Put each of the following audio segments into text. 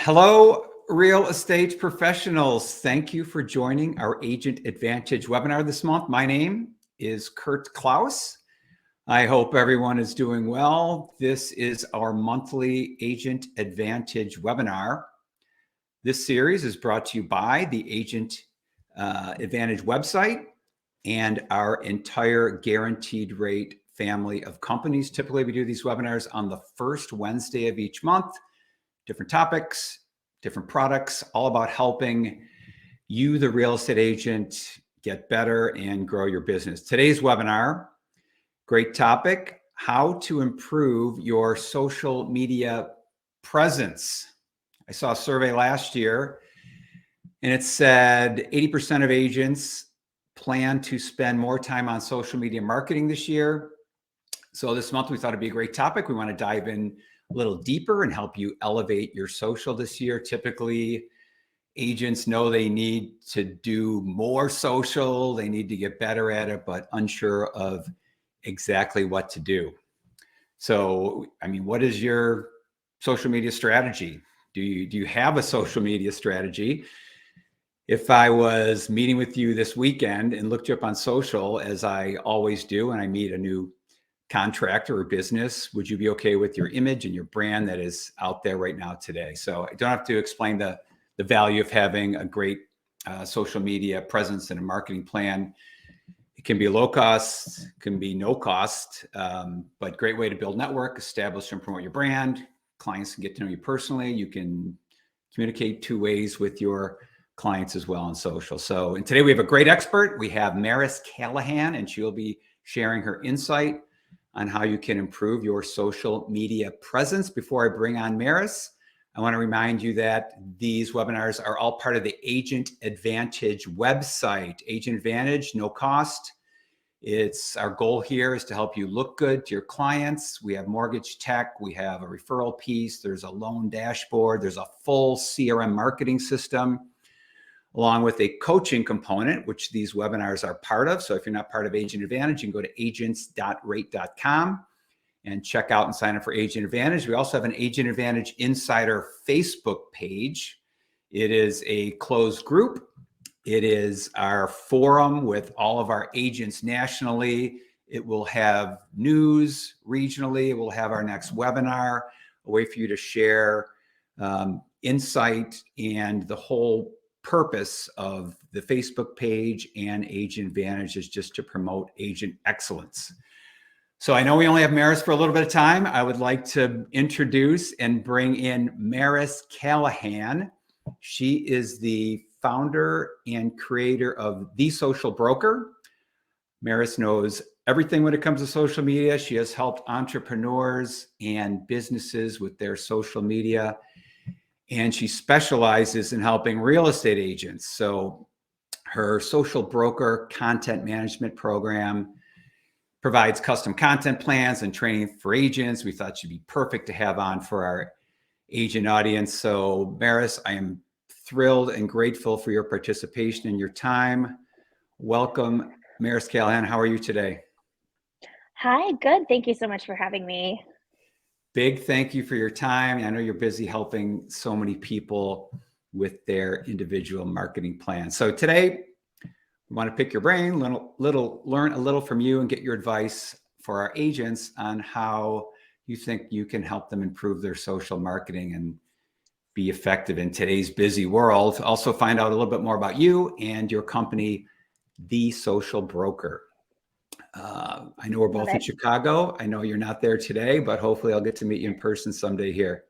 Hello, real estate professionals. Thank you for joining our Agent Advantage webinar this month. My name is Kurt Klaus. I hope everyone is doing well. This is our monthly Agent Advantage webinar. This series is brought to you by the Agent Advantage website and our entire Guaranteed Rate family of companies. Typically, we do these webinars on the first Wednesday of each month. Different topics, different products, all about helping you, the real estate agent, get better and grow your business. Today's webinar, great topic, how to improve your social media presence. I saw a survey last year and it said 80% of agents plan to spend more time on social media marketing this year. So this month we thought it'd be a great topic. We want to dive in a little deeper and help you elevate your social this year. Typically, agents know they need to do more social, they need to get better at it, but unsure of exactly what to do. So, I mean, what is your social media strategy? Do you have a social media strategy? If I was meeting with you this weekend and looked you up on social, as I always do when I meet a new contractor or business, would you be okay with your image and your brand that is out there right now today? So I don't have to explain the value of having a great social media presence and a marketing plan. It can be low cost, can be no cost, but great way to build network, establish and promote your brand. Clients can get to know you personally. You can communicate two ways with your clients as well on social. So, and today we have a great expert. We have Maris Callahan, and she'll be sharing her insight on how you can improve your social media presence. Before I bring on Maris, I want to remind you that these webinars are all part of the Agent Advantage website. Agent Advantage, no cost. It's our goal here is to help you look good to your clients. We have mortgage tech, we have a referral piece, there's a loan dashboard, there's a full CRM marketing system, along with a coaching component, which these webinars are part of. So if you're not part of Agent Advantage, you can go to agents.rate.com and check out and sign up for Agent Advantage. We also have an Agent Advantage Insider Facebook page. It is a closed group. It is our forum with all of our agents nationally. It will have news regionally. It will have our next webinar, a way for you to share insight, and the whole purpose of the Facebook page and Agent Advantage is just to promote agent excellence. So I know we only have Maris for a little bit of time. I would like to introduce and bring in Maris Callahan. She is the founder and creator of The Social Broker. Maris knows everything when it comes to social media. She has helped entrepreneurs and businesses with their social media, and she specializes in helping real estate agents. So her Social Broker content management program provides custom content plans and training for agents. We thought she'd be perfect to have on for our agent audience. So Maris, I am thrilled and grateful for your participation and your time. Welcome, Maris Callahan. How are you today? Hi, good. Thank you so much for having me. Big thank you for your time. I know you're busy helping so many people with their individual marketing plans. So today, we want to pick your brain, learn a little from you, and get your advice for our agents on how you think you can help them improve their social marketing and be effective in today's busy world. Also find out a little bit more about you and your company, The Social Broker. I know we're both in Chicago. I know you're not there today, but hopefully I'll get to meet you in person someday here.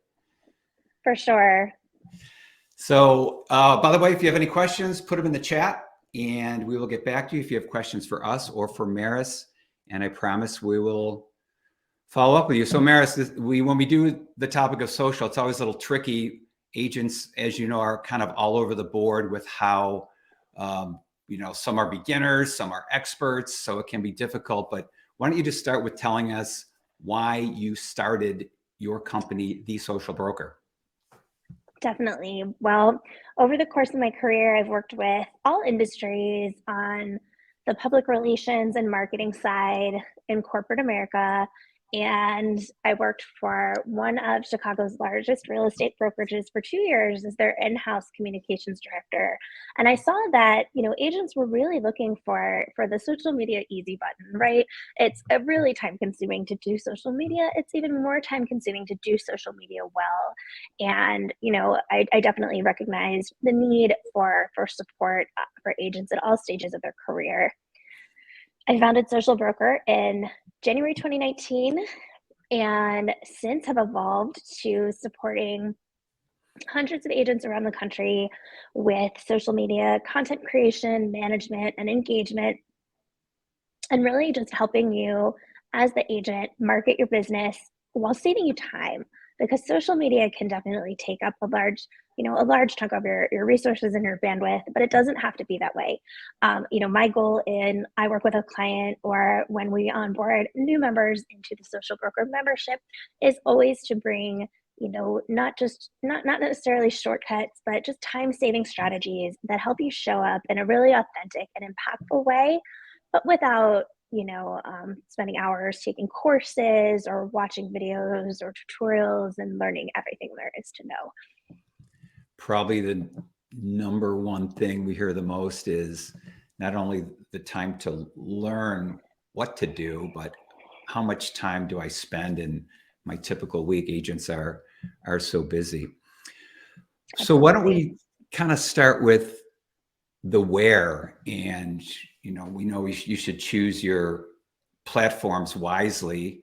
For sure. So, by the way, if you have any questions, put them in the chat and we will get back to you if you have questions for us or for Maris. And I promise we will follow up with you. So Maris, when we do the topic of social, it's always a little tricky. Agents, as you know, are kind of all over the board with how, some are beginners, some are experts, so it can be difficult. But why don't you just start with telling us why you started your company, The Social Broker? Definitely. Well, over the course of my career, I've worked with all industries on the public relations and marketing side in corporate America. and I worked for one of Chicago's largest real estate brokerages for 2 years as their in-house communications director. And I saw that, agents were really looking for the social media easy button, right? It's really time consuming to do social media. It's even more time consuming to do social media well. And, I definitely recognized the need for support for agents at all stages of their career. I founded Social Broker in January 2019, and since have evolved to supporting hundreds of agents around the country with social media, content creation, management, and engagement, and really just helping you as the agent market your business while saving you time, because social media can definitely take up a large chunk of your resources and your bandwidth, but it doesn't have to be that way. My goal in I work with a client or when we onboard new members into the Social Broker membership is always to bring not necessarily shortcuts, but just time saving strategies that help you show up in a really authentic and impactful way, but without spending hours taking courses or watching videos or tutorials and learning everything there is to know. Probably the number one thing we hear the most is not only the time to learn what to do, but how much time do I spend in my typical week? Agents are so busy. So why don't we kind of start with the where? And we know you should choose your platforms wisely.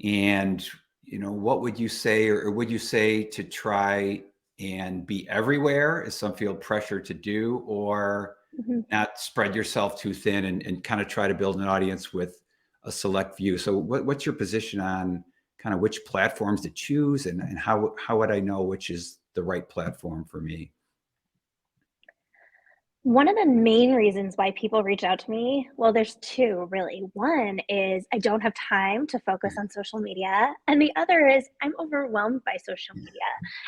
And what would you say, or would you say to try and be everywhere, as some feel pressure to do, or Mhm. not spread yourself too thin and kind of try to build an audience with a select view? So what's your position on kind of which platforms to choose, and how would I know which is the right platform for me? One of the main reasons why people reach out to me, well, there's two really. One is I don't have time to focus on social media, and the other is I'm overwhelmed by social media.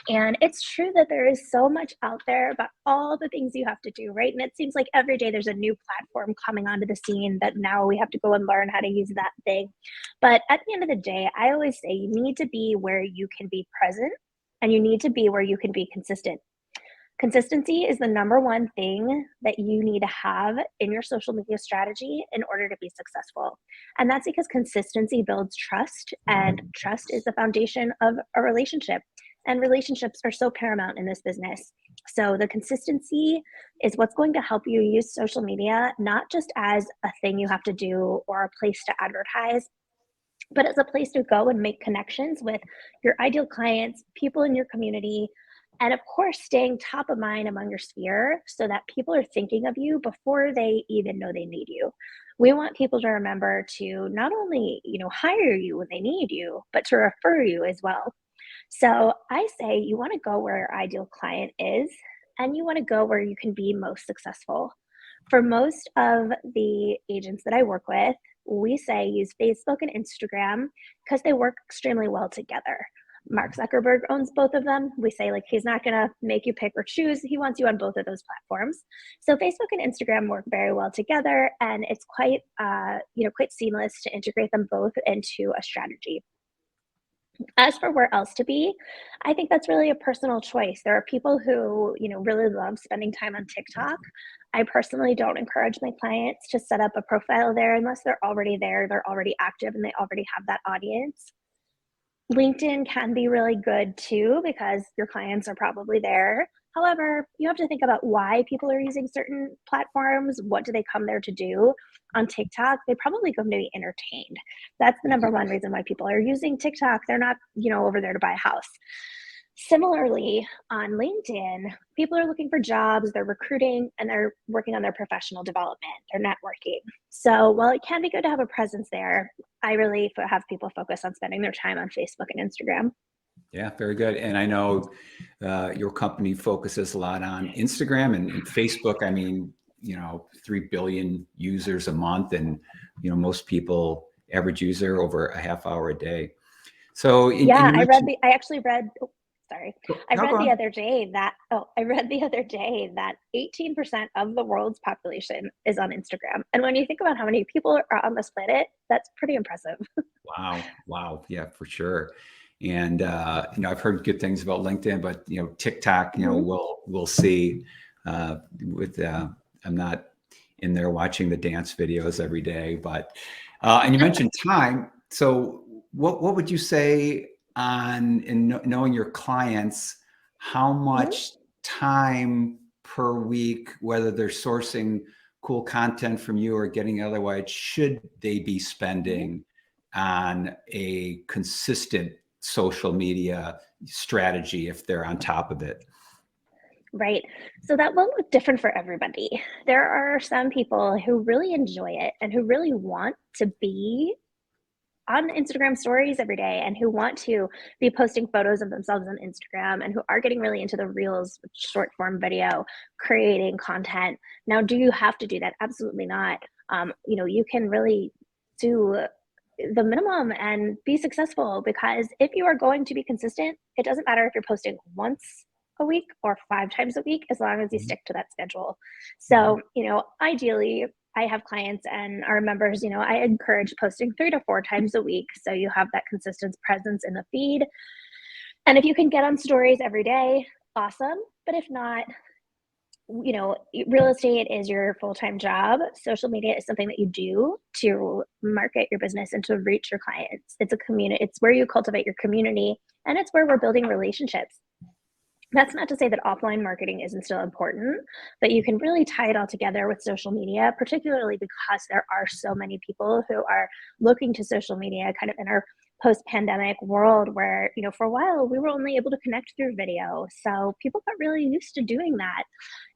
And it's true that there is so much out there about all the things you have to do, right? And it seems like every day there's a new platform coming onto the scene that now we have to go and learn how to use that thing. But at the end of the day, I always say you need to be where you can be present and you need to be where you can be consistent. Consistency is the number one thing that you need to have in your social media strategy in order to be successful. And that's because consistency builds trust, and trust is the foundation of a relationship. And relationships are so paramount in this business. So, the consistency is what's going to help you use social media not just as a thing you have to do or a place to advertise, but as a place to go and make connections with your ideal clients, people in your community, and of course, staying top of mind among your sphere so that people are thinking of you before they even know they need you. We want people to remember to not only, hire you when they need you, but to refer you as well. So I say you want to go where your ideal client is, and you want to go where you can be most successful. For most of the agents that I work with, we say use Facebook and Instagram because they work extremely well together. Mark Zuckerberg owns both of them. We say like he's not going to make you pick or choose. He wants you on both of those platforms. So Facebook and Instagram work very well together, and it's quite seamless to integrate them both into a strategy. As for where else to be, I think that's really a personal choice. There are people who, really love spending time on TikTok. I personally don't encourage my clients to set up a profile there unless they're already there, they're already active, and they already have that audience. LinkedIn can be really good too because your clients are probably there. However, you have to think about why people are using certain platforms. What do they come there to do? On TikTok, they probably come to be entertained. That's the number one reason why people are using TikTok. They're not, over there to buy a house. Similarly, on LinkedIn, people are looking for jobs, they're recruiting, and they're working on their professional development, they're networking. So while it can be good to have a presence there, I really have people focus on spending their time on Facebook and Instagram. Yeah, very good. And I know your company focuses a lot on Instagram and Facebook. I mean, 3 billion users a month, and most people, average user, over a half hour a day. So, and Yeah, you mentioned, I actually read, oh, sorry. I no, go read the on. other day that, oh, I read the other day that 18% of the world's population is on Instagram. And when you think about how many people are on this planet, that's pretty impressive. Wow. Wow. Yeah, for sure. And I've heard good things about LinkedIn, but TikTok, Mhm. we'll see. With I'm not in there watching the dance videos every day, but and you mentioned time. So what would you say on knowing your clients, how Mhm. much time per week, whether they're sourcing cool content from you or getting otherwise, should they be Mhm. spending on a consistent social media strategy if they're on top of it? Right. So that will look different for everybody. There are some people who really enjoy it and who really want to be on Instagram stories every day and who want to be posting photos of themselves on Instagram and who are getting really into the reels, short form video, creating content. Now, do you have to do that? Absolutely not. You can really do the minimum and be successful, because if you are going to be consistent, it doesn't matter if you're posting once a week or 5 times a week, as long as you Mhm. stick to that schedule. Mhm. So, ideally, I have clients and our members, I encourage posting 3 to 4 times a week. So you have that consistent presence in the feed. And if you can get on stories every day, awesome. But if not, real estate is your full-time job. Social media is something that you do to market your business and to reach your clients. It's a community, it's where you cultivate your community, and it's where we're building relationships. That's not to say that offline marketing isn't still important, but you can really tie it all together with social media, particularly because there are so many people who are looking to social media kind of in our post pandemic world where, for a while we were only able to connect through video. So people got really used to doing that.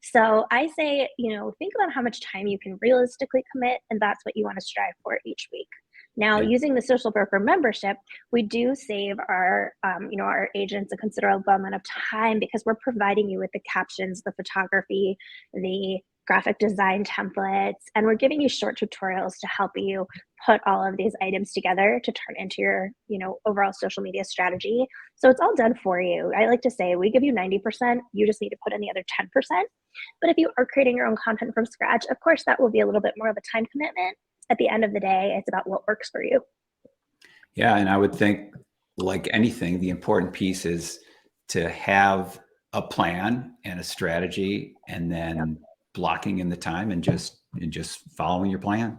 So I say, think about how much time you can realistically commit, and that's what you want to strive for each week. Now, Yeah. using the social broker membership, we do save our agents a considerable amount of time because we're providing you with the captions, the photography, the graphic design templates, and we're giving you short tutorials to help you put all of these items together to turn into your, overall social media strategy. So it's all done for you. I like to say we give you 90%, you just need to put in the other 10%. But if you are creating your own content from scratch, of course, that will be a little bit more of a time commitment. At the end of the day, it's about what works for you. Yeah, and I would think, like anything, the important piece is to have a plan and a strategy, and Yep, then blocking in the time and just following your plan.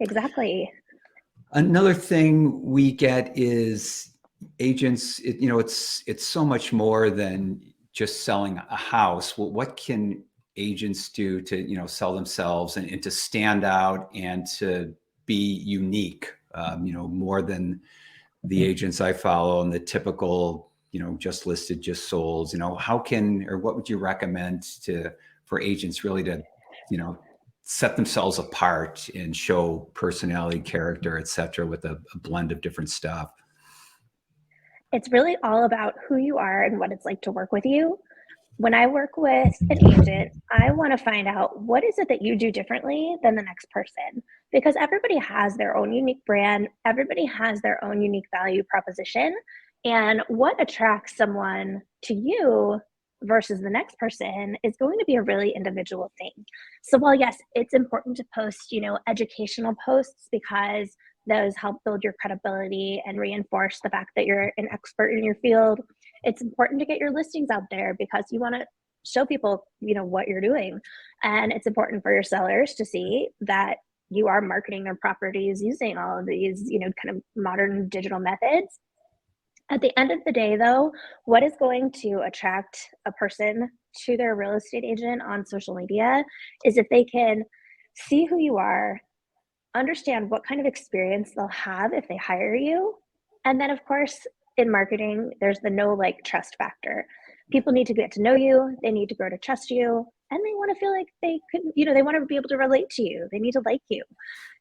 exactly. Another thing we get is agents. It's so much more than just selling a house. Well, what can agents do to sell themselves and to stand out and to be unique? More than the agents I follow and the typical, just listed, just sold. How can, or what would you recommend to for agents really to, you know, set themselves apart and show personality, character, et cetera, with a blend of different stuff? It's really all about who you are and what it's like to work with you. When I work with an agent, I want to find out what is it that you do differently than the next person, because everybody has their own unique brand, everybody has their own unique value proposition, and what attracts someone to you versus the next person is going to be a really individual thing. So while yes, it's important to post, educational posts because those help build your credibility and reinforce the fact that you're an expert in your field, it's important to get your listings out there because you want to show people, what you're doing. And it's important for your sellers to see that you are marketing their properties using all of these, kind of modern digital methods. At the end of the day, though, what is going to attract a person to their real estate agent on social media is if they can see who you are, understand what kind of experience they'll have if they hire you. And then, of course, in marketing, there's the know, like, trust factor. People need to get to know you, they need to grow to trust you, and they want to feel like they could, they want to be able to relate to you, they need to like you.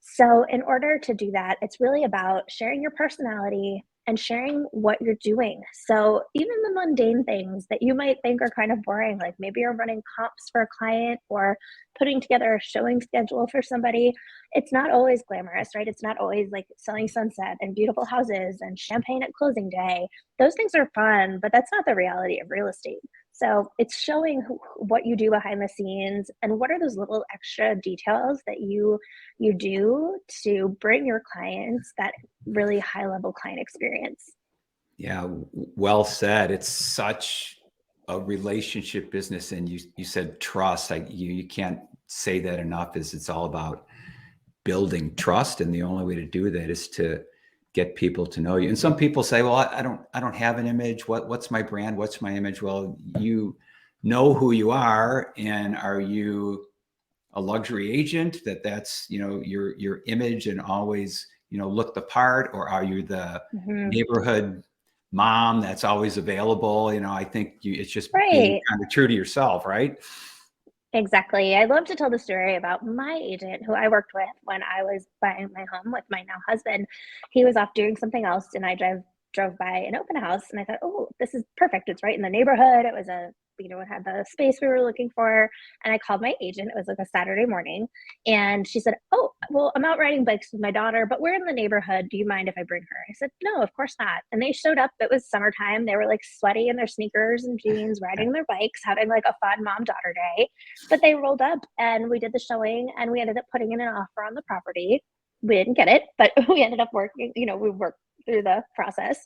So, in order to do that, it's really about sharing your personality and sharing what you're doing. So, even the mundane things that you might think are kind of boring, like maybe you're running comps for a client or putting together a showing schedule for somebody, it's not always glamorous, right? It's not always like selling sunset and beautiful houses and champagne at closing day. Those things are fun, but that's not the reality of real estate. So it's showing what you do behind the scenes and what are those little extra details that you do to bring your clients that really high level client experience. Yeah, well said. It's such a relationship business, and you said trust. You can't say that enough. Is it's all about building trust, and the only way to do that is to get people to know you. And some people say, "Well, I don't have an image. What's my brand? What's my image?" Well, you know who you are, and are you a luxury agent that's your image and always look the part, or are you the Mhm. neighborhood mom that's always available? I think it's just being Right. kind of true to yourself, right? Exactly. I love to tell the story about my agent who I worked with when I was buying my home with my now husband. He was off doing something else, and I drove by an open house, and I thought, oh, this is perfect. It's right in the neighborhood. It was it had the space we were looking for. And I called my agent. It was like a Saturday morning, and she said, oh, well, I'm out riding bikes with my daughter, but we're in the neighborhood. Do you mind if I bring her? I said, no, of course not. And they showed up. It was summertime. They were like sweaty in their sneakers and jeans, riding their bikes, having like a fun mom daughter day. But they rolled up and we did the showing and we ended up putting in an offer on the property. We didn't get it, but we ended up working, we worked through the process.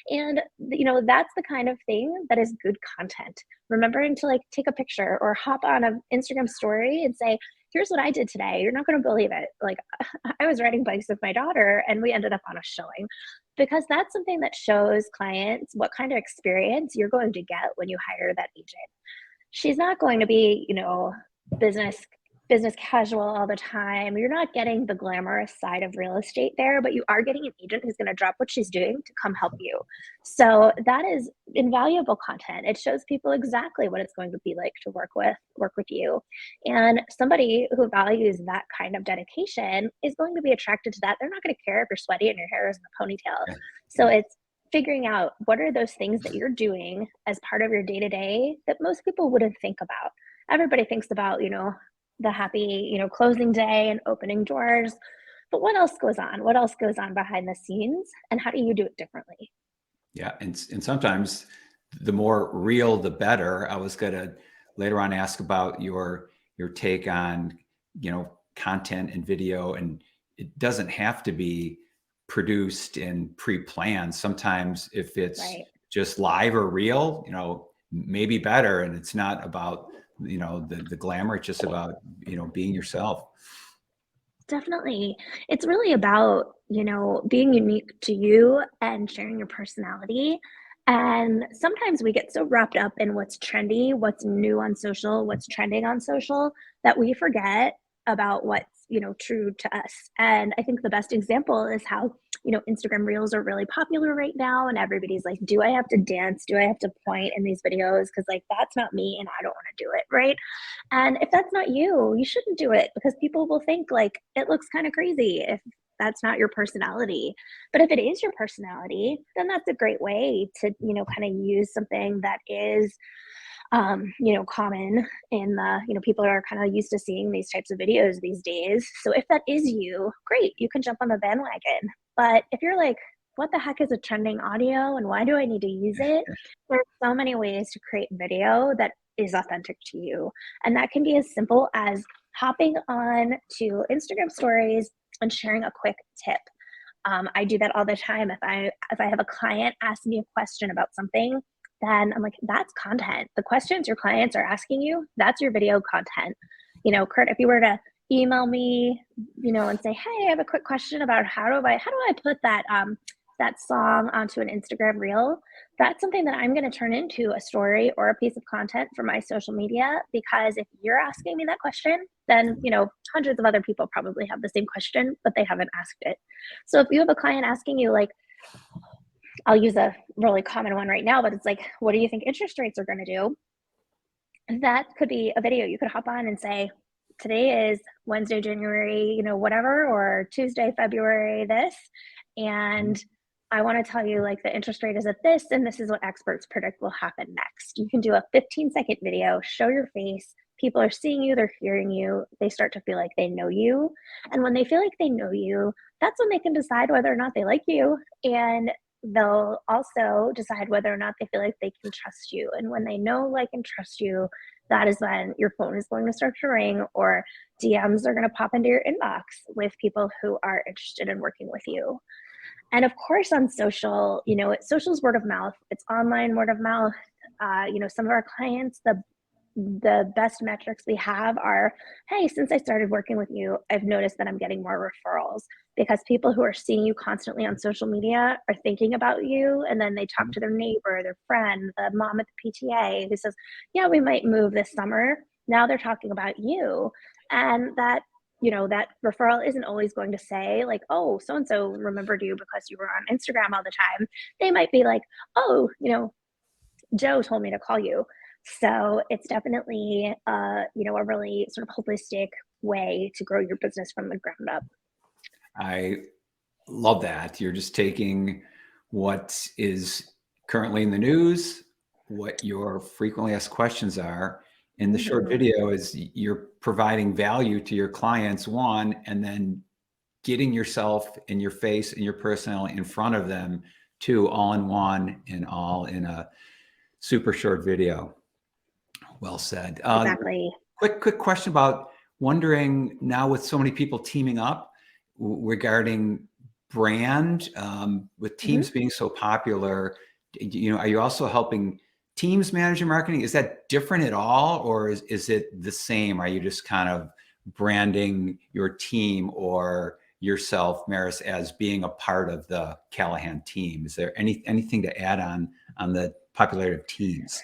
And that's the kind of thing that is good content. Remembering to like take a picture or hop on an Instagram story and say, here's what I did today. You're not going to believe it. Like I was riding bikes with my daughter and we ended up on a showing, because that's something that shows clients what kind of experience you're going to get when you hire that agent. She's not going to be, business business casual all the time. You're not getting the glamorous side of real estate there, but you are getting an agent who's going to drop what she's doing to come help you. So that is invaluable content. It shows people exactly what it's going to be like to work with you. And somebody who values that kind of dedication is going to be attracted to that. They're not going to care if you're sweaty and your hair is in a ponytail. Yeah. So it's figuring out what are those things that you're doing as part of your day to day that most people wouldn't think about. Everybody thinks about, the happy, closing day and opening doors. But what else goes on? What else goes on behind the scenes? And how do you do it differently? Yeah, and sometimes the more real, the better. I was gonna later on ask about your take on content and video, and it doesn't have to be produced and pre-planned. Sometimes if it's Right. just live or real, maybe better, and it's not about the glamour. It's just about being yourself. Definitely. It's really about, being unique to you and sharing your personality. And sometimes we get so wrapped up in what's trendy, what's new on social, what's trending on social, that we forget about what's, true to us. And I think the best example is how, Instagram Reels are really popular right now. And everybody's like, do I have to dance? Do I have to point in these videos? Because, like, that's not me and I don't want to do it. Right. And if that's not you, you shouldn't do it, because people will think like it looks kind of crazy if that's not your personality. But if it is your personality, then that's a great way to, kind of use something that is, common in the, people are kind of used to seeing these types of videos these days. So if that is you, great, you can jump on the bandwagon. But if you're like, what the heck is a trending audio and why do I need to use it? There's so many ways to create video that is authentic to you. And that can be as simple as hopping on to Instagram stories and sharing a quick tip. I do that all the time. If I have a client ask me a question about something, then I'm like, that's content. The questions your clients are asking you, that's your video content. Kurt, if you were to email me, and say, hey, I have a quick question about how do I put that song onto an Instagram reel, that's something that I'm going to turn into a story or a piece of content for my social media. Because if you're asking me that question, then, hundreds of other people probably have the same question, but they haven't asked it. So if you have a client asking you, like, I'll use a really common one right now, but it's like, what do you think interest rates are going to do? That could be a video. You could hop on and say, today is Wednesday, January, whatever, or Tuesday, February, this. And I want to tell you, like, the interest rate is at this, and this is what experts predict will happen next. You can do a 15-second video, show your face. People are seeing you, they're hearing you, they start to feel like they know you. And when they feel like they know you, that's when they can decide whether or not they like you. And they'll also decide whether or not they feel like they can trust you. And when they know, like, and trust you, that is when your phone is going to start to ring, or DMs are going to pop into your inbox with people who are interested in working with you. And of course, on social, social's word of mouth, it's online word of mouth. Some of our clients, the best metrics we have are, hey, since I started working with you, I've noticed that I'm getting more referrals, because people who are seeing you constantly on social media are thinking about you. And then they talk to their neighbor, their friend, the mom at the PTA who says, yeah, we might move this summer. Now they're talking about you. And that referral isn't always going to say like, oh, so-and-so remembered you because you were on Instagram all the time. They might be like, oh, Joe told me to call you. So it's definitely, a really sort of holistic way to grow your business from the ground up. I love that. You're just taking what is currently in the news, what your frequently asked questions are. In the short video is you're providing value to your clients, one, and then getting yourself and your face and your personality in front of them, two, all in one and all in a super short video. Well said. Exactly. Quick question about wondering now, with so many people teaming up regarding brand, with Teams being so popular, are you also helping teams manage your marketing? Is that different at all, or is it the same? Are you just kind of branding your team or yourself, Maris, as being a part of the Callahan team? Is there anything to add on the popularity of Teams?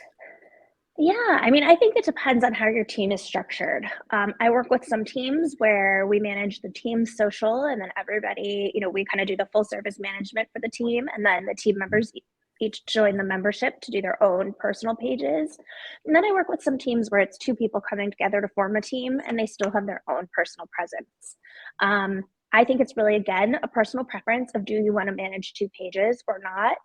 Yeah, I mean, I think it depends on how your team is structured. I work with some teams where we manage the team's social, and then everybody, we kind of do the full service management for the team, and then the team members each join the membership to do their own personal pages. And then I work with some teams where it's two people coming together to form a team, and they still have their own personal presence. I think it's really, again, a personal preference of, do you want to manage two pages or not?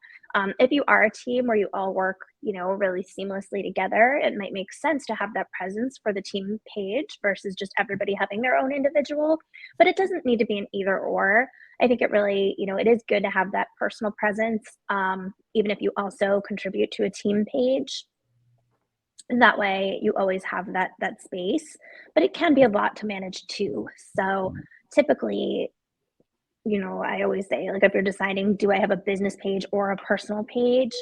If you are a team where you all work, really seamlessly together, it might make sense to have that presence for the team page versus just everybody having their own individual, but it doesn't need to be an either or. I think it really, it is good to have that personal presence, even if you also contribute to a team page. And that way you always have that space, but it can be a lot to manage too. So typically, I always say, like, if you're deciding, do I have a business page or a personal page,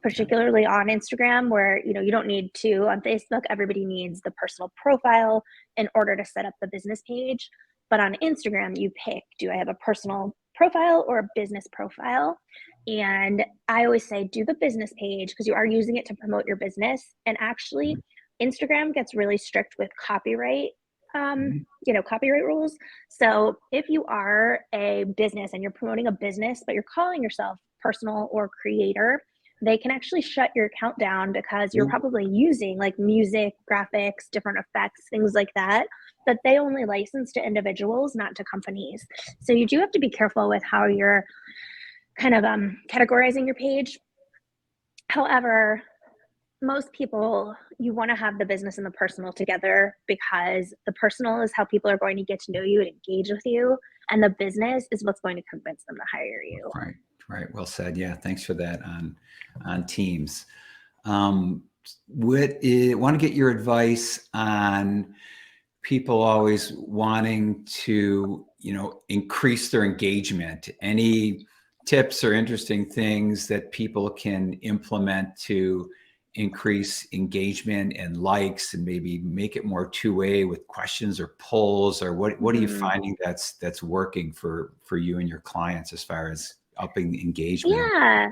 particularly on Instagram, where, you don't need to. On Facebook, everybody needs the personal profile in order to set up the business page. But on Instagram, you pick, do I have a personal profile or a business profile? And I always say, do the business page, because you are using it to promote your business. And actually, Instagram gets really strict with copyright copyright rules. So if you are a business and you're promoting a business, but you're calling yourself personal or creator, they can actually shut your account down, because you're probably using like music, graphics, different effects, things like that they only license to individuals, not to companies. So you do have to be careful with how you're kind of categorizing your page. However, most people, you want to have the business and the personal together, because the personal is how people are going to get to know you and engage with you, and the business is what's going to convince them to hire you. Right. Well said. Yeah. Thanks for that on Teams. Want to get your advice on people always wanting to, increase their engagement. Any tips or interesting things that people can implement to increase engagement and likes, and maybe make it more two-way with questions or polls, or what are you finding that's working for you and your clients as far as upping the engagement? Yeah.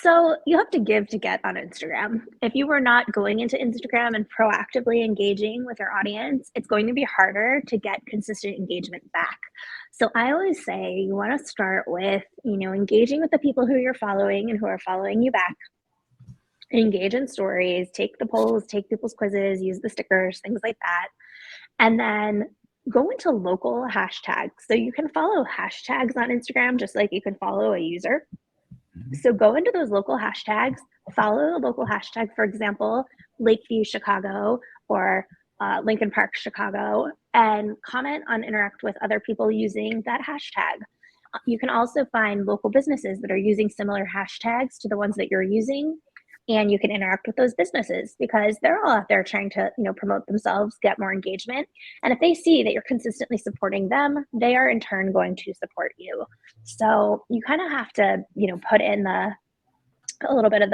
So you have to give to get on Instagram. If you are not going into Instagram and proactively engaging with your audience, it's going to be harder to get consistent engagement back. So I always say you want to start with, engaging with the people who you're following and who are following you back. Engage in stories, take the polls, take people's quizzes, use the stickers, things like that. And then go into local hashtags. So you can follow hashtags on Instagram just like you can follow a user. So go into those local hashtags, follow the local hashtag, for example, Lakeview, Chicago, or Lincoln Park, Chicago, and comment on, interact with other people using that hashtag. You can also find local businesses that are using similar hashtags to the ones that you're using, and you can interact with those businesses because they're all out there trying to, promote themselves, get more engagement. And if they see that you're consistently supporting them, they are in turn going to support you. So you kind of have to, put in a little bit of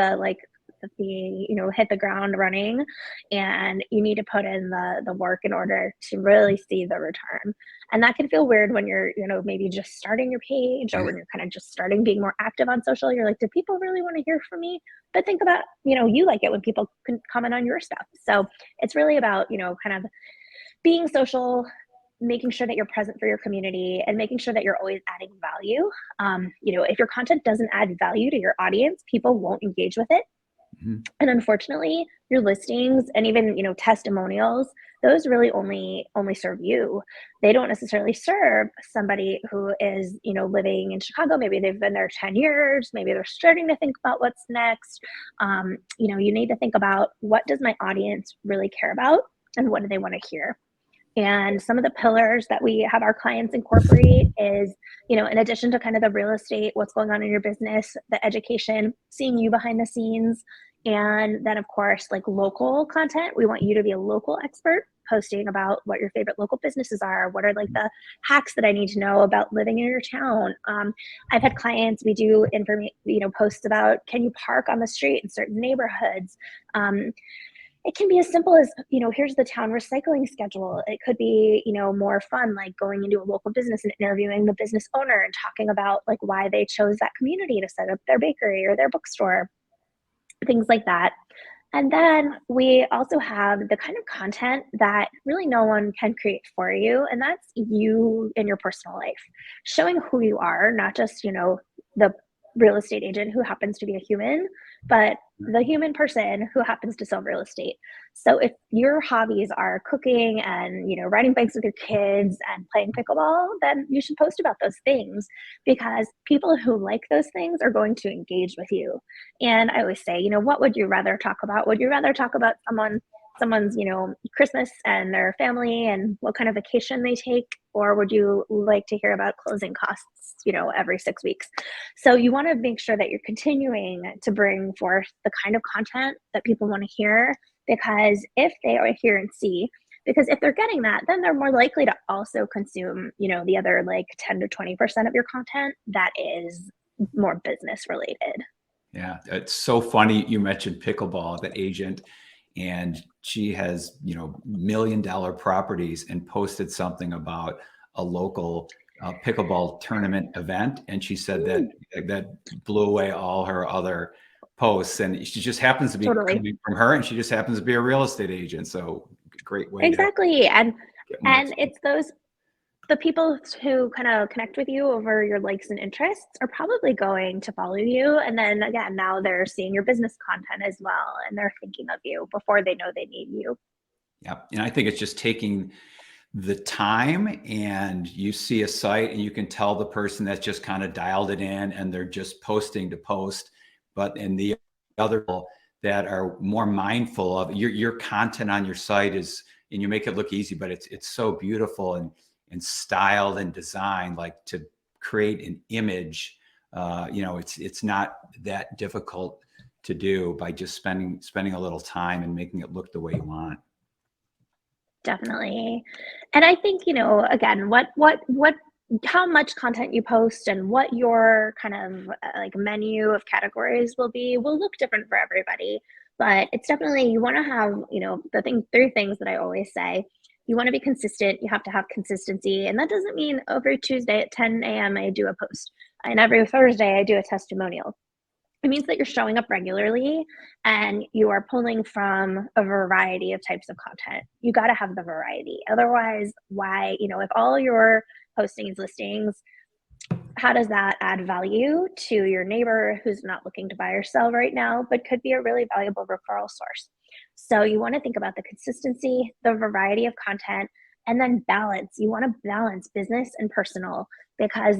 hit the ground running, and you need to put in the work in order to really see the return. And that can feel weird when you're, maybe just starting your page, or when you're kind of just starting being more active on social. You're like, do people really want to hear from me? But think about, you like it when people can comment on your stuff. So it's really about, kind of being social, making sure that you're present for your community, and making sure that you're always adding value. If your content doesn't add value to your audience, people won't engage with it. Mhm. And unfortunately, your listings and even, testimonials, those really only serve you. They don't necessarily serve somebody who is, living in Chicago. Maybe they've been there 10 years. Maybe they're starting to think about what's next. You need to think about, what does my audience really care about, and what do they want to hear? And some of the pillars that we have our clients incorporate is, in addition to kind of the real estate, what's going on in your business, the education, seeing you behind the scenes, and then of course, like local content. We want you to be a local expert, posting about what your favorite local businesses are. What are like the hacks that I need to know about living in your town? I've had clients, we do posts about, can you park on the street in certain neighborhoods? It can be as simple as, here's the town recycling schedule. It could be, more fun, like going into a local business and interviewing the business owner and talking about like why they chose that community to set up their bakery or their bookstore, things like that. And then we also have the kind of content that really no one can create for you. And that's you in your personal life, showing who you are, not just, the real estate agent who happens to be a human, but the human person who happens to sell real estate. So if your hobbies are cooking and, riding bikes with your kids and playing pickleball, then you should post about those things, because people who like those things are going to engage with you. And I always say, what would you rather talk about? Would you rather talk about someone's, Christmas and their family and what kind of vacation they take? Or would you like to hear about closing costs, every 6 weeks? So you want to make sure that you're continuing to bring forth the kind of content that people want to hear, because if they are hear and see, because if they're getting that, then they're more likely to also consume, the other like 10 to 20% of your content that is more business related. Yeah, it's so funny you mentioned pickleball, the agent, and she has, $1 million properties, and posted something about a local pickleball tournament event. And she said that blew away all her other posts. And she just happens to be Totally. coming from her, and she just happens to be a real estate agent. So great way to Exactly. And get more exposure. it's the people who kind of connect with you over your likes and interests are probably going to follow you. And then again, now they're seeing your business content as well, and they're thinking of you before they know they need you. Yeah. And I think it's just taking the time, and you see a site and you can tell the person that's just kind of dialed it in and they're just posting to post. But in the other people that are more mindful of your content on your site is, and you make it look easy, but it's so beautiful and styled and designed, like to create an image. It's not that difficult to do by just spending a little time and making it look the way you want. Definitely. And I think, again, how much content you post and what your kind of like menu of categories will look different for everybody. But it's definitely, you want to have, three things that I always say. You want to be consistent. You have to have consistency. And that doesn't mean every Tuesday at 10 a.m. I do a post, and every Thursday I do a testimonial. It means that you're showing up regularly and you are pulling from a variety of types of content. You got to have the variety. Otherwise, why, if all your posting is listings, how does that add value to your neighbor who's not looking to buy or sell right now, but could be a really valuable referral source? So you want to think about the consistency, the variety of content, and then balance. You want to balance business and personal, because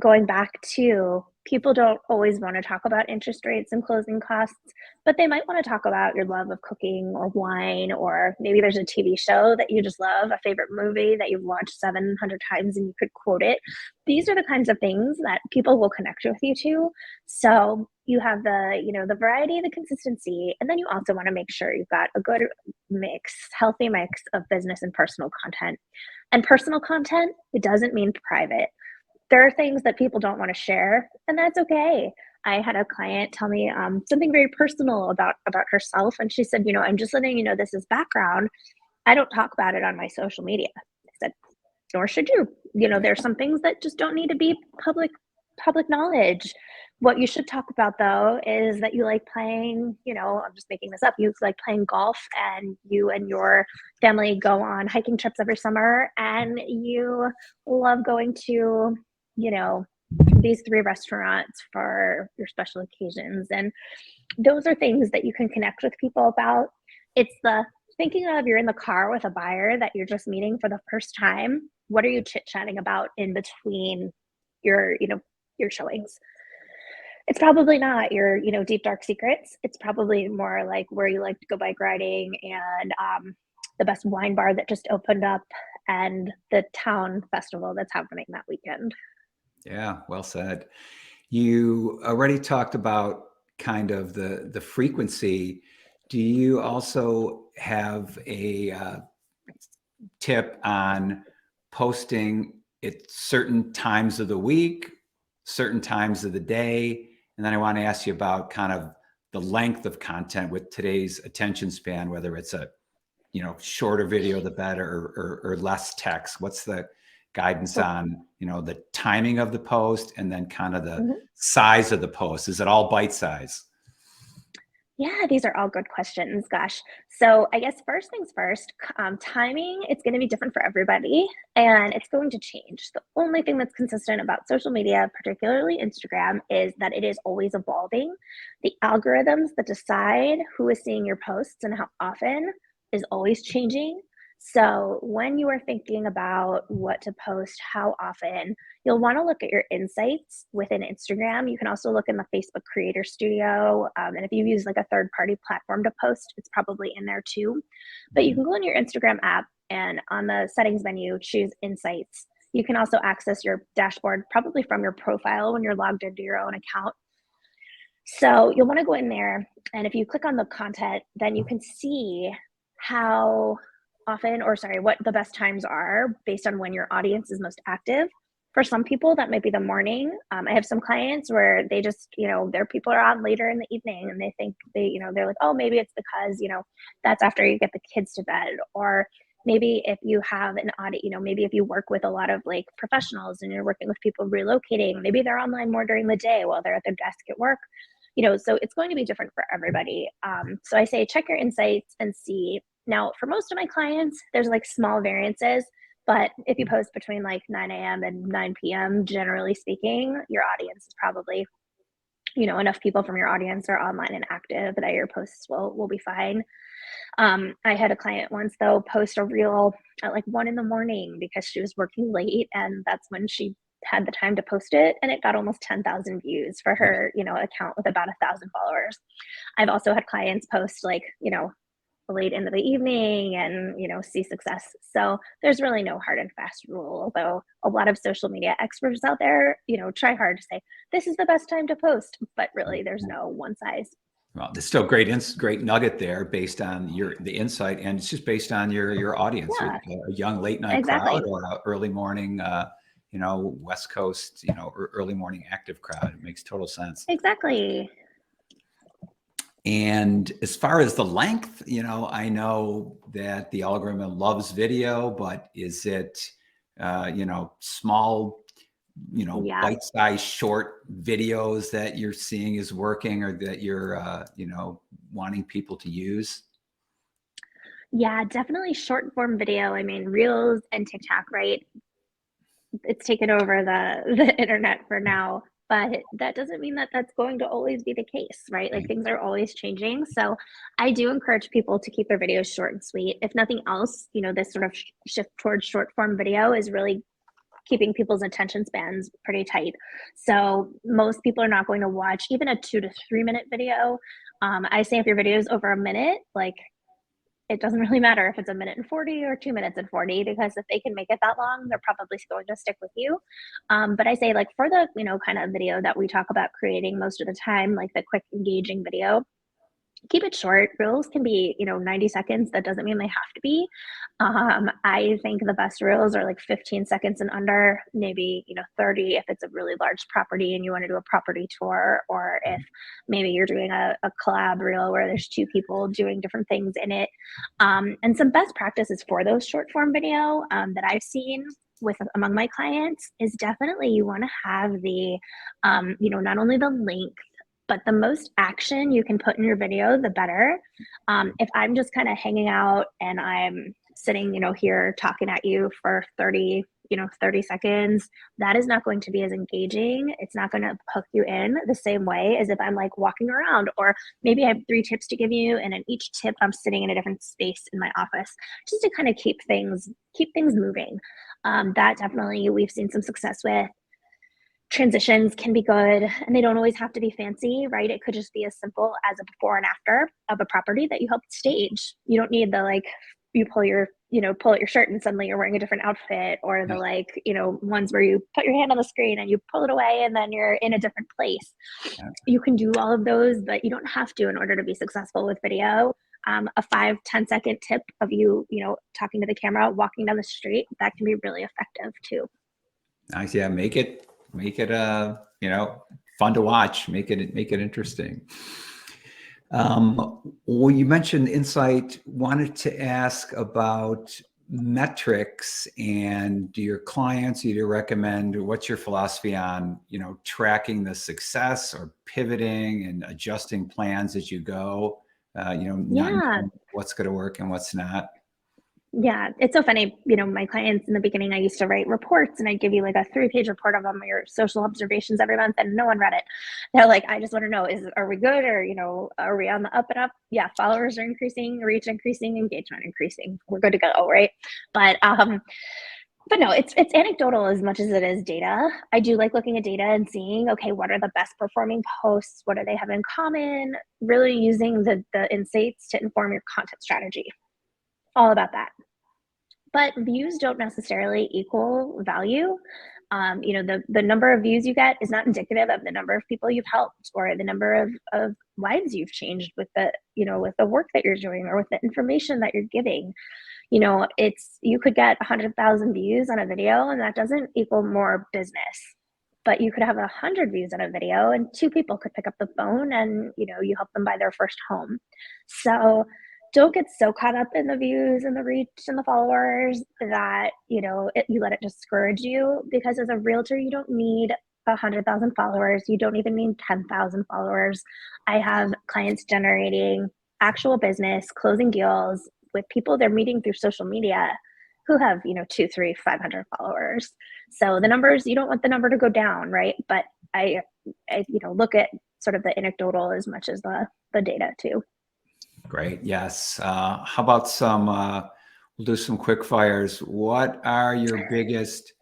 going back to people don't always want to talk about interest rates and closing costs, but they might want to talk about your love of cooking or wine, or maybe there's a TV show that you just love, a favorite movie that you've watched 700 times and you could quote it. These are the kinds of things that people will connect with you to. So you have the variety, the consistency, and then you also want to make sure you've got a good mix, healthy mix of business and personal content. And personal content, it doesn't mean private. There are things that people don't want to share, and that's okay. I had a client tell me something very personal about herself, and she said, "I'm just letting you know this is background. I don't talk about it on my social media." I said, "Nor should you. There's some things that just don't need to be public knowledge. What you should talk about though is that you like playing. I'm just making this up. You like playing golf, and you and your family go on hiking trips every summer, and you love going to." you know, these 3 restaurants for your special occasions. And those are things that you can connect with people about. It's the thinking of you're in the car with a buyer that you're just meeting for the first time. What are you chit-chatting about in between your showings? It's probably not your, deep dark secrets. It's probably more like where you like to go bike riding, and the best wine bar that just opened up, and the town festival that's happening that weekend. Yeah, well said. You already talked about kind of the frequency. Do you also have a tip on posting at certain times of the week, certain times of the day? And then I want to ask you about kind of the length of content with today's attention span, whether it's a shorter video, the better, or less text. What's the guidance on the timing of the post, and then kind of the Mhm. size of the post? Is it all bite size? Yeah, these are all good questions. Gosh. So I guess first things first, timing, it's going to be different for everybody, and it's going to change. The only thing that's consistent about social media, particularly Instagram, is that it is always evolving. The algorithms that decide who is seeing your posts and how often is always changing. So when you are thinking about what to post, how often, you'll want to look at your insights within Instagram. You can also look in the Facebook Creator Studio. And if you use like a third party platform to post, it's probably in there too. But you can go in your Instagram app, and on the settings menu, choose Insights. You can also access your dashboard probably from your profile when you're logged into your own account. So you'll want to go in there, and if you click on the content, then you can see how often, or sorry, what the best times are based on when your audience is most active. For some people, that might be the morning. I have some clients where they just, their people are on later in the evening, and they think they're like, oh, maybe it's because, that's after you get the kids to bed. Or maybe if you have an audit, maybe if you work with a lot of like professionals and you're working with people relocating, maybe they're online more during the day while they're at their desk at work. So it's going to be different for everybody. So I say check your insights and see. Now, for most of my clients, there's like small variances, but if you post between like 9 a.m. and 9 p.m., generally speaking, your audience is probably, enough people from your audience are online and active that your posts will be fine. I had a client once though post a reel at like 1 a.m. because she was working late, and that's when she had the time to post it, and it got almost 10,000 views for her, account with about 1,000 followers. I've also had clients post like, late into the evening and, see success. So there's really no hard and fast rule, although a lot of social media experts out there, try hard to say this is the best time to post, but really there's no one size. Well, there's still great nugget there based on the insight, and it's just based on your audience. Yeah, A young late night crowd, exactly. or an early morning, West Coast, early morning active crowd. It makes total sense. Exactly. And as far as the length, I know that the algorithm loves video, but is it, small, Yeah. bite-sized short videos that you're seeing is working, or that you're, wanting people to use? Yeah, definitely short form video. I mean, Reels and TikTok, right? It's taken over the internet for now, but that doesn't mean that that's going to always be the case, right? Like things are always changing. So I do encourage people to keep their videos short and sweet. If nothing else, this sort of shift towards short form video is really keeping people's attention spans pretty tight. So most people are not going to watch even a 2 to 3 minute video. I say if your video is over a minute, like it doesn't really matter if it's a minute and 40 or 2 minutes and 40, because if they can make it that long, they're probably going to stick with you. But I say like for the, kind of video that we talk about creating most of the time, like the quick engaging video, keep it short. Reels can be, 90 seconds. That doesn't mean they have to be. I think the best reels are like 15 seconds and under, maybe, 30 if it's a really large property and you want to do a property tour, or if maybe you're doing a collab reel where there's two people doing different things in it. And some best practices for those short form video that I've seen with among my clients is definitely you want to have the, not only the length, but the most action you can put in your video, the better. If I'm just kind of hanging out and I'm sitting, here talking at you for 30 seconds, that is not going to be as engaging. It's not going to hook you in the same way as if I'm like walking around, or maybe I have 3 tips to give you, and in each tip I'm sitting in a different space in my office, just to kind of keep things moving. That definitely we've seen some success with. Transitions can be good, and they don't always have to be fancy, right? It could just be as simple as a before and after of a property that you helped stage. You don't need the like, you pull out your shirt and suddenly you're wearing a different outfit, or the like, ones where you put your hand on the screen and you pull it away and then you're in a different place. You can do all of those, but you don't have to in order to be successful with video. A 5-10 second tip of you, talking to the camera, walking down the street, that can be really effective too. Nice. Yeah. Make it fun to watch, make it interesting. Well, you mentioned Insight. Wanted to ask about metrics, and do your clients either recommend, what's your philosophy on, tracking the success or pivoting and adjusting plans as you go, not knowing what's going to work and what's not? Yeah, it's so funny. My clients in the beginning, I used to write reports and I'd give you like a 3-page report of your social observations every month, and no one read it. They're like, I just want to know, are we good? Or, are we on the up and up? Yeah, followers are increasing, reach increasing, engagement increasing. We're good to go, right? But no, it's anecdotal as much as it is data. I do like looking at data and seeing, okay, what are the best performing posts? What do they have in common? Really using the insights to inform your content strategy. All about that. But views don't necessarily equal value. The number of views you get is not indicative of the number of people you've helped, or the number of lives you've changed with with the work that you're doing, or with the information that you're giving. You could get 100,000 views on a video, and that doesn't equal more business. But you could have 100 views on a video, and 2 people could pick up the phone, and you help them buy their first home. So don't get so caught up in the views and the reach and the followers that, you let it discourage you, because as a realtor, you don't need 100,000 followers. You don't even need 10,000 followers. I have clients generating actual business, closing deals with people they're meeting through social media who have, 2, 3, 500 followers. So the numbers, you don't want the number to go down, right? But I look at sort of the anecdotal as much as the data too. Great. Yes. How about we'll do some quick fires. What are your biggest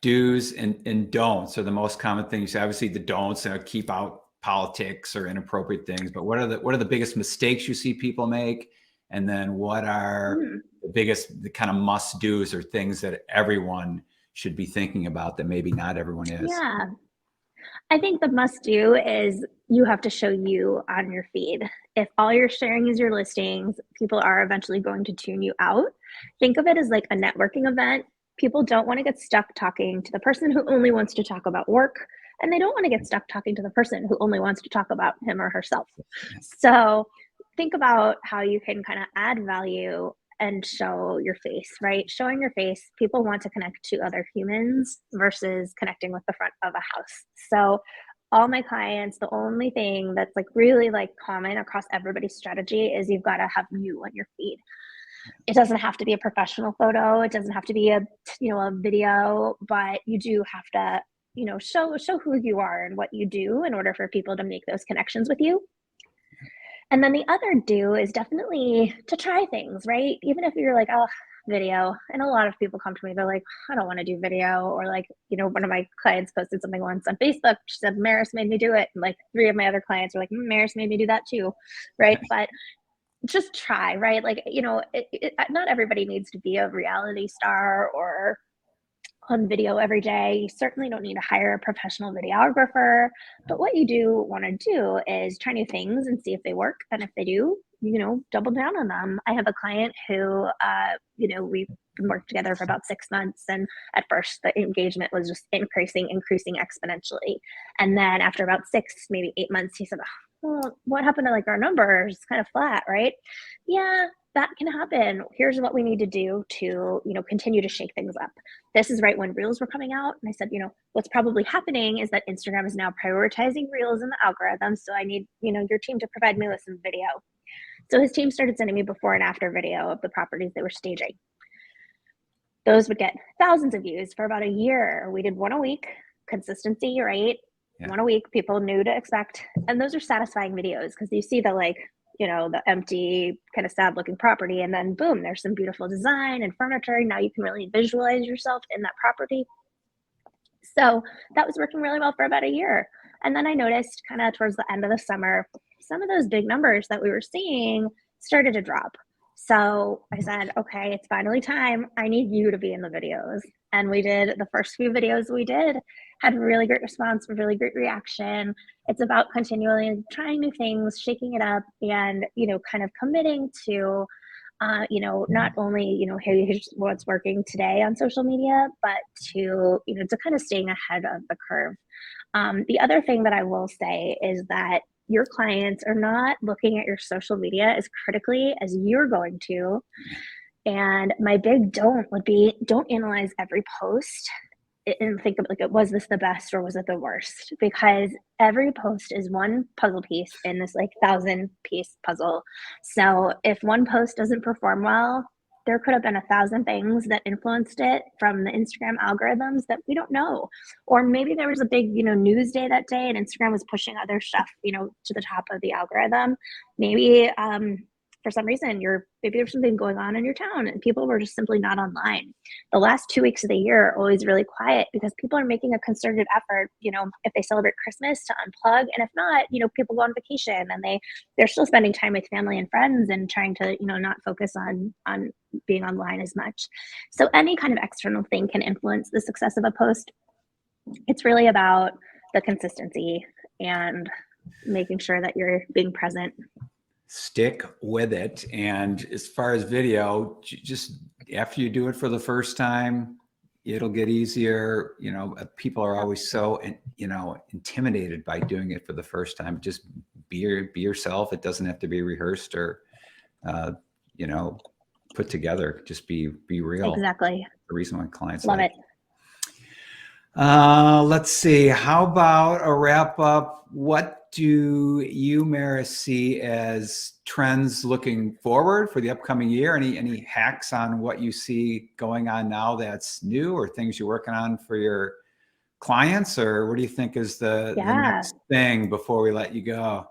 do's and don'ts, or the most common things? Obviously the don'ts keep out politics or inappropriate things, but what are the biggest mistakes you see people make? And then what are the kind of must do's, or things that everyone should be thinking about that maybe not everyone is? Yeah. I think the must do is you have to show you on your feed. If all you're sharing is your listings, people are eventually going to tune you out. Think of it as like a networking event. People don't want to get stuck talking to the person who only wants to talk about work, and they don't want to get stuck talking to the person who only wants to talk about him or herself. So think about how you can kind of add value and show your face, right? Showing your face, people want to connect to other humans versus connecting with the front of a house. So all my clients, the only thing that's like really like common across everybody's strategy is you've got to have you on your feed. It doesn't have to be a professional photo. It doesn't have to be a video, but you do have to, show who you are and what you do in order for people to make those connections with you. And then the other do is definitely to try things, right? Even if you're like, oh, video. And a lot of people come to me, they're like, I don't want to do video. Or like, one of my clients posted something once on Facebook. She said, Maris made me do it. And like 3 of my other clients were like, Maris made me do that too. Right. But just try, right? Like, not everybody needs to be a reality star or on video every day. You certainly don't need to hire a professional videographer, but what you do want to do is try new things and see if they work. And if they do, double down on them. I have a client who, we've been working together for about 6 months. And at first the engagement was just increasing exponentially. And then after about 6, maybe 8 months, he said, well, what happened to like our numbers? It's kind of flat, right? Yeah, that can happen. Here's what we need to do to, continue to shake things up. This is right when Reels were coming out. And I said, what's probably happening is that Instagram is now prioritizing Reels in the algorithm. So I need, your team to provide me with some video. So his team started sending me before and after video of the properties they were staging. Those would get thousands of views for about a year. We did one a week, consistency, right? Yeah. One a week, people knew to expect. And those are satisfying videos because you see the the empty kind of sad looking property, and then boom, there's some beautiful design and furniture. Now you can really visualize yourself in that property. So that was working really well for about a year. And then I noticed kind of towards the end of the summer, some of those big numbers that we were seeing started to drop. So I said, okay, it's finally time. I need you to be in the videos. And we did the first few videos we did, had really great response, really great reaction. It's about continually trying new things, shaking it up, and, kind of committing to, not only, hey, here's what's working today on social media, but to, to kind of staying ahead of the curve. The other thing that I will say is that your clients are not looking at your social media as critically as you're going to. And my big don't would be, don't analyze every post and think of was this the best or was it the worst? Because every post is one puzzle piece in this 1,000-piece puzzle. So if one post doesn't perform well, there could have been 1,000 things that influenced it from the Instagram algorithms that we don't know. Or maybe there was a big, news day that day and Instagram was pushing other stuff, to the top of the algorithm. Maybe for some reason, maybe there's something going on in your town and people were just simply not online. The last 2 weeks of the year are always really quiet because people are making a concerted effort, if they celebrate Christmas, to unplug. And if not, people go on vacation and they're still spending time with family and friends and trying to, not focus on being online as much. So any kind of external thing can influence the success of a post. It's really about the consistency and making sure that you're being present. Stick with it. And as far as video, just after you do it for the first time, it'll get easier. People are always so, intimidated by doing it for the first time. Just be yourself. It doesn't have to be rehearsed or, put together. Just be real. Exactly. The reason why clients love it. Let's see. How about a wrap up? What do you, Maris, see as trends looking forward for the upcoming year? Any hacks on what you see going on now that's new, or things you're working on for your clients? Or what do you think is the next thing before we let you go?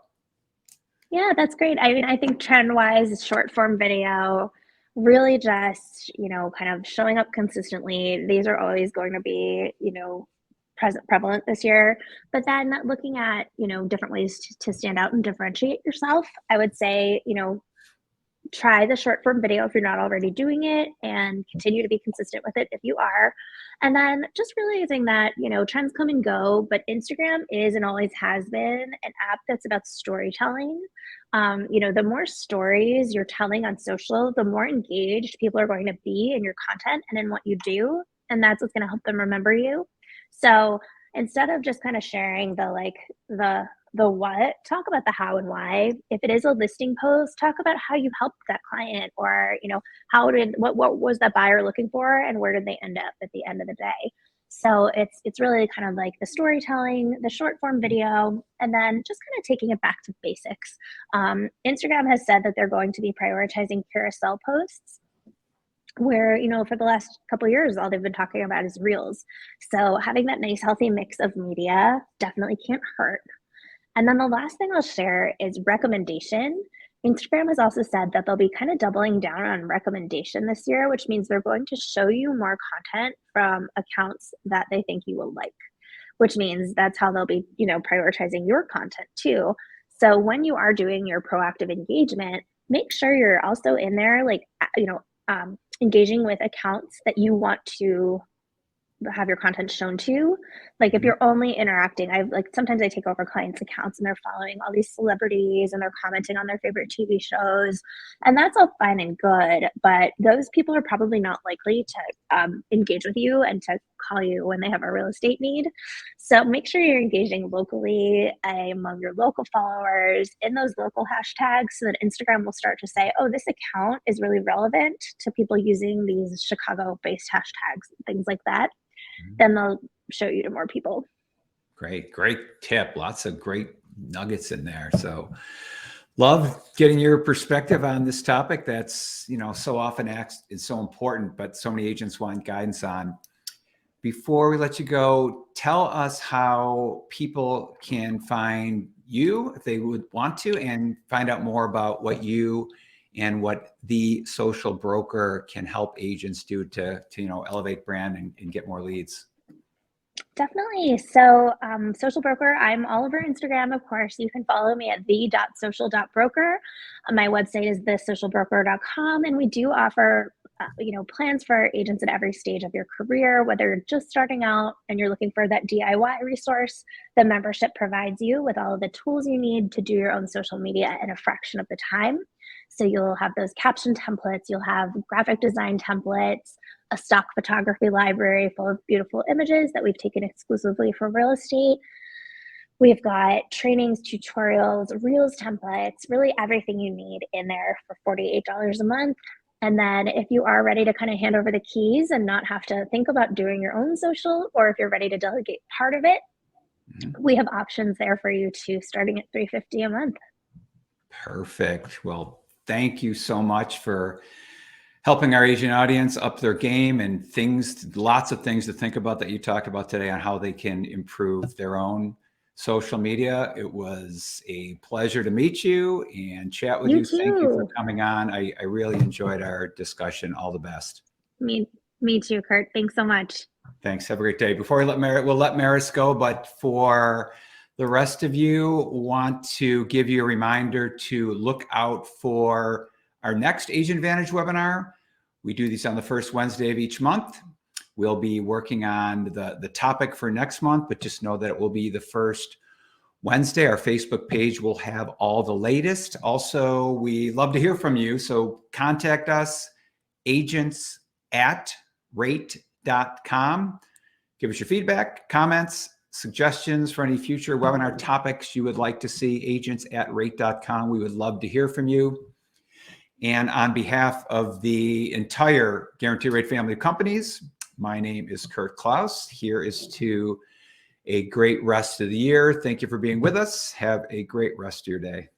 Yeah, that's great. I mean, I think trend-wise, short form video, really just, kind of showing up consistently. These are always going to be, prevalent this year. But then looking at, different ways to stand out and differentiate yourself. I would say, try the short form video if you're not already doing it, and continue to be consistent with it if you are. And then just realizing that, trends come and go, but Instagram is and always has been an app that's about storytelling. The more stories you're telling on social, the more engaged people are going to be in your content and in what you do. And that's what's going to help them remember you. So instead of just kind of sharing the what, talk about the how and why. If it is a listing post, talk about how you helped that client, or, what was that buyer looking for and where did they end up at the end of the day? So it's really kind of like the storytelling, the short form video, and then just kind of taking it back to basics. Instagram has said that they're going to be prioritizing carousel posts, where, for the last couple of years, all they've been talking about is Reels. So having that nice, healthy mix of media definitely can't hurt. And then the last thing I'll share is recommendation. Instagram has also said that they'll be kind of doubling down on recommendation this year, which means they're going to show you more content from accounts that they think you will like, which means that's how they'll be, prioritizing your content too. So when you are doing your proactive engagement, make sure you're also in there, engaging with accounts that you want to have your content shown to. Like if you're only interacting, sometimes I take over clients' accounts and they're following all these celebrities and they're commenting on their favorite TV shows, and that's all fine and good, but those people are probably not likely to engage with you and to call you when they have a real estate need. So make sure you're engaging locally among your local followers in those local hashtags, so that Instagram will start to say, oh, this account is really relevant to people using these Chicago-based hashtags, things like that. Then they'll show you to more people. Great tip. Lots of great nuggets in there. So love getting your perspective on this topic that's, so often is so important, but so many agents want guidance on. Before we let you go, tell us how people can find you if they would want to, and find out more about what you and what The Social Broker can help agents do to elevate brand and get more leads. Definitely. So Social Broker, I'm all over Instagram, of course. You can follow me at the.social.broker. My website is thesocialbroker.com, and we do offer plans for agents at every stage of your career. Whether you're just starting out and you're looking for that DIY resource, the membership provides you with all of the tools you need to do your own social media in a fraction of the time. So you'll have those caption templates, you'll have graphic design templates, a stock photography library full of beautiful images that we've taken exclusively for real estate. We've got trainings, tutorials, reels templates, really everything you need in there for $48 a month. And then if you are ready to kind of hand over the keys and not have to think about doing your own social, or if you're ready to delegate part of it, we have options there for you too, starting at $350 a month. Perfect. Well, thank you so much for helping our agent audience up their game, and lots of things to think about that you talked about today on how they can improve their own social media. It was a pleasure to meet you and chat with you. Thank you for coming on. I really enjoyed our discussion. All the best. Me too, Kurt. Thanks so much. Thanks. Have a great day. Before we'll let Maris go, but for the rest of you, want to give you a reminder to look out for our next Agent Advantage webinar. We do these on the first Wednesday of each month. We'll be working on the topic for next month, but just know that it will be the first Wednesday. Our Facebook page will have all the latest. Also, we love to hear from you, so contact us, agents@rate.com. Give us your feedback, comments, suggestions for any future webinar topics you would like to see, agents@rate.com. We would love to hear from you. And on behalf of the entire Guarantee Rate family of companies, my name is Kurt Klaus. Here is to a great rest of the year. Thank you for being with us. Have a great rest of your day.